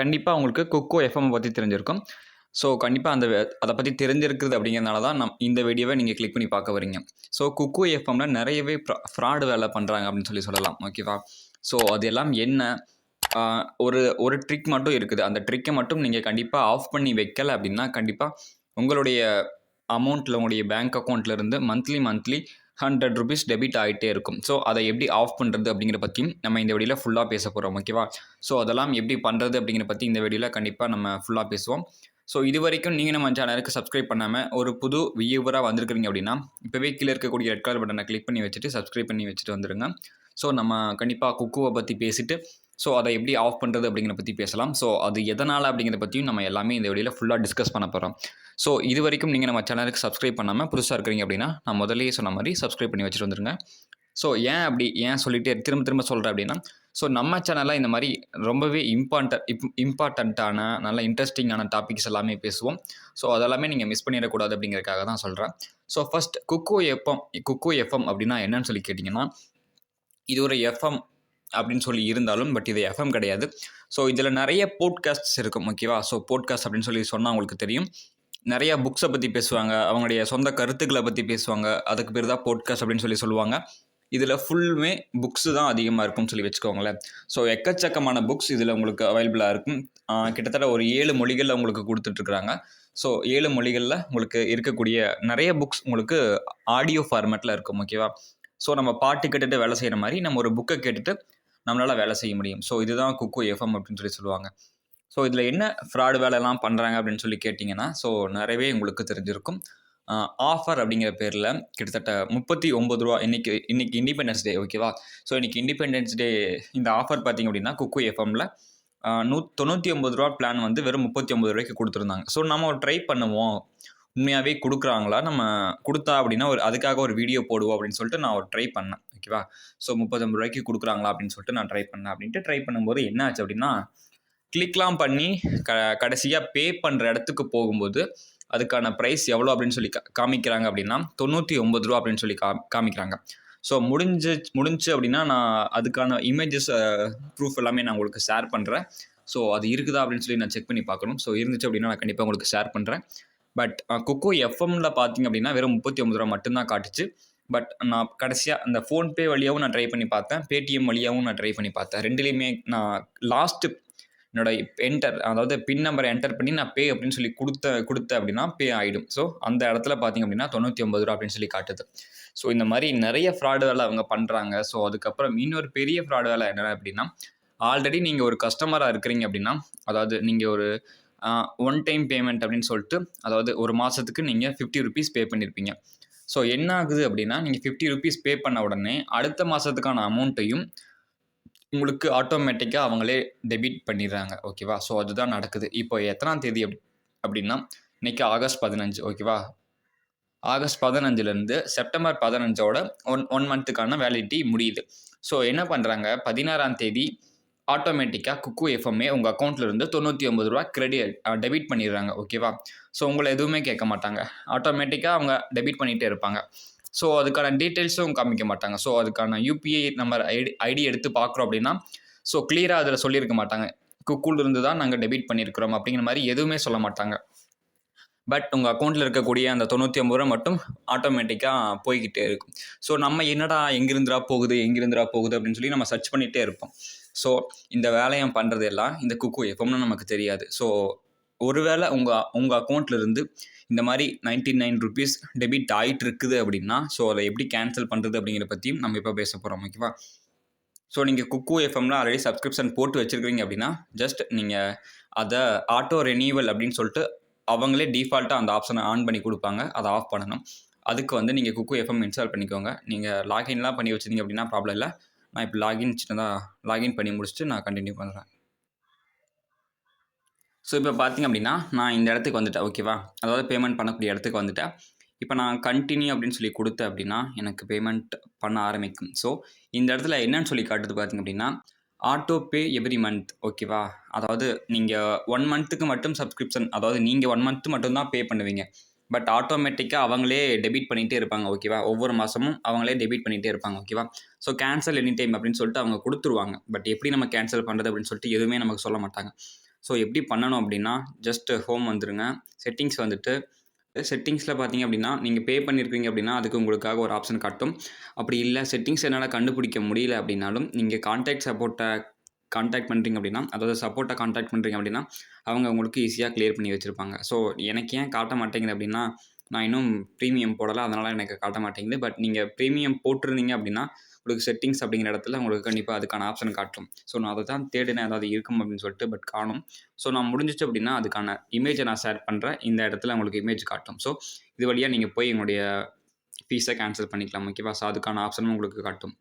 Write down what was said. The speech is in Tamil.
கண்டிப்பாக உங்களுக்கு குக்கோ எஃப்எம் பற்றி தெரிஞ்சிருக்கும். ஸோ கண்டிப்பாக அதை பற்றி தெரிஞ்சிருக்குது அப்படிங்கிறதுனால தான் இந்த வீடியோவை நீங்கள் கிளிக் பண்ணி பார்க்க வரீங்க. ஸோ குக்கோ எஃப்எம்ல நிறையவே ஃப்ராடு வேலை பண்ணுறாங்க அப்படின்னு சொல்லலாம். ஓகேவா? ஸோ அது எல்லாம் என்ன, ஒரு ஒரு ட்ரிக் மட்டும் இருக்குது. அந்த ட்ரிக்கை மட்டும் நீங்கள் கண்டிப்பாக ஆஃப் பண்ணி வைக்கல அப்படின்னா கண்டிப்பாக உங்களுடைய அமௌண்ட்டில், உங்களுடைய பேங்க் அக்கௌண்ட்லேருந்து மந்த்லி ₹100 டெபிட் ஆகிட்டே இருக்கும். ஸோ அதை எப்படி ஆஃப் பண்ணுறது அப்படிங்கிற பற்றியும் நம்ம இந்த வீடியோவில் ஃபுல்லாக பேச போகிறோம். ஓகேவா? ஸோ அதெல்லாம் எப்படி பண்ணுறது அப்படிங்கிற பற்றி இந்த வீடியோவில் கண்டிப்பாக நம்ம ஃபுல்லாக பேசுவோம். ஸோ இது வரைக்கும் நீங்கள் நம்ம சேனலுக்கு சப்ஸ்கிரைப் பண்ணாமல் ஒரு புது வியூவராக வந்திருக்கிறீங்க அப்படின்னா இப்போவே கீழே இருக்கக்கூடிய ரெட் கலர் பட்டனை கிளிக் பண்ணி வச்சுட்டு சப்ஸ்கிரைப் பண்ணி வச்சுட்டு வந்துடுங்க. ஸோ நம்ம கண்டிப்பாக குக்குவை பற்றி பேசிட்டு ஸோ அதை எப்படி ஆஃப் பண்ணுறது அப்படிங்கிற பற்றி பேசலாம். ஸோ அது எதனால் அப்படிங்கிறத பற்றியும் நம்ம எல்லாமே இந்த வீடியோவில் ஃபுல்லாக டிஸ்கஸ் பண்ண போகிறோம். ஸோ இது வரைக்கும் நீங்கள் நம்ம சேனலுக்கு சப்ஸ்கிரைப் பண்ணாமல் புதுசாக இருக்கிறீங்க அப்படின்னா நான் முதல்லயே சொன்ன மாதிரி சப்ஸ்கிரைப் பண்ணி வச்சுட்டு வந்துருங்க. ஸோ ஏன் சொல்லிட்டு திரும்ப சொல்கிறேன் அப்படின்னா, ஸோ நம்ம சேனலில் இந்த மாதிரி ரொம்பவே இம்பார்ட்டண்ட்டான நல்ல இன்ட்ரெஸ்டிங்கான டாபிக்ஸ் எல்லாமே பேசுவோம். ஸோ அதெல்லாமே நீங்கள் மிஸ் பண்ணிடக்கூடாது அப்படிங்கிறதுக்காக தான் சொல்கிறேன். ஸோ ஃபஸ்ட் குக்கோ எஃப்எம் அப்படின்னா என்னன்னு சொல்லி கேட்டிங்கன்னா, இது ஒரு எஃப்எம் அப்படின்னு சொல்லி இருந்தாலும் பட் இது எஃப்எம் கிடையாது. ஸோ இதில் நிறைய போட்காஸ்ட்ஸ் இருக்கும். ஓகேவா? ஸோ போட்காஸ்ட் அப்படின்னு சொல்லி சொன்னால் உங்களுக்கு தெரியும். நிறைய புக்ஸை பற்றி பேசுவாங்க, அவங்களுடைய சொந்த கருத்துக்களை பற்றி பேசுவாங்க. அதுக்கு பேர் தான் போட்காஸ்ட் அப்படின்னு சொல்லி சொல்லுவாங்க. இதில் ஃபுல்லுமே புக்ஸு தான் அதிகமாக இருக்கும்னு சொல்லி வச்சுக்கோங்களேன். ஸோ எக்கச்சக்கமான புக்ஸ் இதில் உங்களுக்கு அவைலபிளாக இருக்கும். கிட்டத்தட்ட ஒரு 7 மொழிகளில் உங்களுக்கு கொடுத்துட்ருக்குறாங்க. ஸோ 7 மொழிகளில் உங்களுக்கு இருக்கக்கூடிய நிறைய புக்ஸ் உங்களுக்கு ஆடியோ ஃபார்மேட்டில் இருக்கும். ஓகேவா? ஸோ நம்ம பாட்டு கேட்டுட்டு வேலை செய்கிற மாதிரி நம்ம ஒரு புக்கை கேட்டுட்டு நம்மளால் வேலை செய்ய முடியும். ஸோ இதுதான் குக்கோ எஃப்எம் அப்படின்னு சொல்லி சொல்லுவாங்க. ஸோ இதில் என்ன ஃப்ராடு வேலைலாம் பண்ணுறாங்க அப்படின்னு சொல்லி கேட்டிங்கன்னா, ஸோ நிறையவே உங்களுக்கு தெரிஞ்சிருக்கும். ஆஃபர் அப்படிங்கிற பேரில் கிட்டத்தட்ட ₹39 இன்னைக்கு இண்டிபெண்டன்ஸ் டே. ஓகேவா? ஸோ இன்றைக்கி இண்டிபெண்டன்ஸ் டே இந்த ஆஃபர் பார்த்திங்க அப்படின்னா குக்கோ எஃப்எம்மில் ₹99 பிளான் வந்து வெறும் ₹39 கொடுத்துருந்தாங்க. ஸோ நம்ம ஒரு ட்ரை பண்ணுவோம், உண்மையாகவே கொடுக்குறாங்களா, நம்ம கொடுத்தா அப்படின்னா அதுக்காக ஒரு வீடியோ போடுவோம் அப்படின்னு சொல்லிட்டு நான் ஒரு ட்ரை பண்ணேன். ஓகேவா? ஸோ ₹39 கொடுக்குறாங்களா அப்படின்னு சொல்லிட்டு நான் ட்ரை பண்ணேன். அப்படின்ட்டு ட்ரை பண்ணும்போது என்ன ஆச்சு அப்படின்னா, கிளிக்லாம் பண்ணி கடைசியாக பே பண்ணுற இடத்துக்கு போகும்போது அதுக்கான ப்ரைஸ் எவ்வளோ அப்படின்னு சொல்லி காமிக்கிறாங்க அப்படின்னா ₹99 அப்படின்னு சொல்லி காமிக்கிறாங்க. ஸோ முடிஞ்சு அப்படின்னா நான் அதுக்கான இமேஜஸ் ப்ரூஃப் எல்லாமே நான் உங்களுக்கு ஷேர் பண்ணுறேன். ஸோ அது இருக்குதா அப்படின்னு சொல்லி நான் செக் பண்ணி பார்க்கணும். ஸோ இருந்துச்சு அப்படின்னா நான் கண்டிப்பாக உங்களுக்கு ஷேர் பண்ணுறேன். பட் குக்கோ எஃப்எம்மில் பார்த்தீங்க அப்படின்னா வெறும் ₹39 மட்டும்தான் காட்டுச்சு. பட் நான் கடைசியாக அந்த ஃபோன்பே வழியாகவும் நான் ட்ரை பண்ணி பார்த்தேன், பேடிஎம் வழியாகவும் நான் ட்ரை பண்ணி பார்த்தேன். ரெண்டுலேயுமே நான் லாஸ்ட்டு என்னோட அதாவது பின் நம்பரை என்டர் பண்ணி நான் பே அப்படின்னு சொல்லி கொடுத்தேன் அப்படின்னா பே ஆகிடும். ஸோ அந்த இடத்துல பார்த்திங்க அப்படின்னா ₹99 அப்படின்னு சொல்லி காட்டுது. ஸோ இந்த மாதிரி நிறைய ஃப்ராடு வேலை அவங்க பண்ணுறாங்க. ஸோ அதுக்கப்புறம் இன்னொரு பெரிய ஃப்ராடு வேலை என்ன அப்படின்னா, ஆல்ரெடி நீங்கள் ஒரு கஸ்டமராக இருக்கிறீங்க அப்படின்னா, அதாவது நீங்கள் ஒரு ஒன் டைம் பேமெண்ட் அப்படின்னு சொல்லிட்டு, அதாவது ஒரு மாதத்துக்கு நீங்கள் ₹50 பே பண்ணியிருப்பீங்க. ஸோ என்ன ஆகுது அப்படின்னா, நீங்கள் ₹50 பே பண்ண உடனே அடுத்த மாதத்துக்கான அமௌண்ட்டையும் உங்களுக்கு ஆட்டோமேட்டிக்காக அவங்களே டெபிட் பண்ணிடுறாங்க. ஓகேவா? ஸோ அதுதான் நடக்குது. இப்போ எத்தனாம் தேதி அப்படின்னா, இன்றைக்கி ஆகஸ்ட் 15. ஓகேவா? ஆகஸ்ட் 15லேருந்து செப்டம்பர் 15ஓட ஒன் மந்த்துக்கான வேலிடிட்டி முடியுது. ஸோ என்ன பண்ணுறாங்க, 16ஆம் தேதி ஆட்டோமேட்டிக்காக குக்கோ எஃப்எம்மே உங்கள் அக்கௌண்ட்லேருந்து ₹99 டெபிட் பண்ணிடுறாங்க. ஓகேவா? ஸோ உங்களை எதுவுமே கேட்க மாட்டாங்க. ஆட்டோமேட்டிக்காக அவங்க டெபிட் பண்ணிகிட்டே இருப்பாங்க. ஸோ அதுக்கான டீட்டெயில்ஸும் காமிக்க மாட்டாங்க. ஸோ அதுக்கான யூபிஐ நம்பர் ஐடி எடுத்து பார்க்குறோம் அப்படின்னா, ஸோ கிளியராக அதில் சொல்லியிருக்க மாட்டாங்க, குக்கூலேருந்து தான் நாங்கள் டெபிட் பண்ணியிருக்கிறோம் அப்படிங்கிற மாதிரி எதுவுமே சொல்ல மாட்டாங்க. பட் உங்கள் அக்கௌண்ட்டில் இருக்கக்கூடிய அந்த ₹99 மட்டும் ஆட்டோமேட்டிக்காக போய்கிட்டே இருக்கும். ஸோ நம்ம என்னடா எங்கிருந்துரா போகுது அப்படின்னு சொல்லி நம்ம சர்ச் பண்ணிகிட்டே இருப்போம். ஸோ இந்த வேலையை பண்ணுறது எல்லாம் இந்த குக்கோ எஃப்எம்னு நமக்கு தெரியாது. ஸோ ஒருவேளை உங்கள் அக்கௌண்ட்லேருந்து இந்த மாதிரி ₹99 டெபிட் ஆகிட்டு இருக்குது அப்படின்னா, ஸோ அதை எப்படி கேன்சல் பண்ணுறது அப்படிங்கிற பற்றியும் நம்ம இப்போ பேச போகிறோம். ஓகேவா? ஸோ நீங்கள் குக்கோ எஃப்எம்ல ஆல்ரெடி சப்ஸ்கிரிப்ஷன் போட்டு வச்சுருக்கீங்க அப்படின்னா, ஜஸ்ட் நீங்கள் அதை ஆட்டோ ரெனியூவல் அப்படின்னு சொல்லிட்டு அவங்களே டிஃபால்ட்டாக அந்த ஆப்ஷனை ஆன் பண்ணி கொடுப்பாங்க. அதை ஆஃப் பண்ணணும். அதுக்கு வந்து நீங்கள் குக்கோ எஃப்எம் இன்ஸ்டால் பண்ணிக்கோங்க. நீங்கள் லாகின்லாம் பண்ணி வச்சுருந்தீங்க அப்படின்னா ப்ராப்ளம் இல்லை. நான் இப்போ லாகின் பண்ணி முடிச்சுட்டு நான் கண்டினியூ பண்ணுறேன். ஸோ இப்போ பார்த்திங்க அப்படின்னா நான் இந்த இடத்துக்கு வந்துட்டேன். ஓகேவா? அதாவது பேமெண்ட் பண்ணக்கூடிய இடத்துக்கு வந்துட்டேன். இப்போ நான் கண்டினியூ அப்படின்னு சொல்லி கொடுத்தேன் அப்படின்னா எனக்கு பேமெண்ட் பண்ண ஆரம்பிக்கும். ஸோ இந்த இடத்துல என்னன்னு சொல்லி காட்டுது பார்த்திங்க அப்படின்னா, ஆட்டோ பே எவ்ரி மந்த். ஓகேவா? அதாவது நீங்கள் 1 மந்த்துக்கு மட்டும் சப்ஸ்கிரிப்ஷன், அதாவது நீங்கள் 1 மந்த்து மட்டும்தான் பே பண்ணுவீங்க. பட் ஆட்டோமேட்டிக்காக அவங்களே டெபிட் பண்ணிகிட்டே இருப்பாங்க. ஓகேவா? ஒவ்வொரு மாதமும் அவங்களே டெபிட் பண்ணிகிட்டே இருப்பாங்க. ஓகேவா? ஸோ கேன்சல் எனி டைம் அப்படின்னு சொல்லிட்டு அவங்க கொடுத்துருவாங்க. பட் எப்படி நம்ம கேன்சல் பண்ணுறது அப்படின்னு சொல்லிட்டு எதுவுமே நமக்கு சொல்ல மாட்டாங்க. ஸோ எப்படி பண்ணணும் அப்படின்னா, ஜஸ்ட் ஹோம் வந்துருங்க. செட்டிங்ஸ் வந்துட்டு செட்டிங்ஸில பார்த்தீங்க அப்படின்னா, நீங்க பே பண்ணியிருக்கீங்க அப்படின்னா, அதுக்கு உங்களுக்காக ஒரு ஆப்ஷன் காட்டும். அப்படி இல்ல செட்டிங்ஸ் என்னால கண்டுபிடிக்க முடியல அப்படின்னாலும், நீங்க கான்டாக்ட் சப்போர்ட்ட கான்டாக்ட் பண்றீங்க அப்படின்னா, அதாவது சப்போர்ட்ட கான்டாக்ட் பண்றீங்க அப்படின்னா, அவங்க உங்களுக்கு ஈஸியா கிளியர் பண்ணி வச்சிருப்பாங்க. ஸோ எனக்கு ஏன் காட்ட மாட்டேங்குது அப்படின்னா, நான் இன்னும் பிரீமியம் போடல. அதனால எனக்கு காட்ட மாட்டேங்குது. பட் நீங்க பிரீமியம் போட்டிருந்தீங்க அப்படின்னா, உங்களுக்கு செட்டிங்ஸ் அப்படிங்கிற இடத்துல உங்களுக்கு கண்டிப்பா அதுக்கான ஆப்ஷன் காட்டும். ஸோ நான் அத தான் தேடினேன். ஏதாவது இருக்கும் அப்படின்னு சொல்லிட்டு. பட் காணோம். ஸோ நான் முடிஞ்சுச்சு அப்படின்னா, அதுக்கான இமேஜ நான் ஷேர் பண்றேன். இந்த இடத்துல உங்களுக்கு இமேஜ் காட்டும். ஸோ இது வழியா நீங்க போய் உங்களுடைய ஃபீஸ கேன்சல் பண்ணிக்கலாம். ஓகேவா? ஸோ அதுக்கான ஆப்ஷனும் உங்களுக்கு காட்டும்.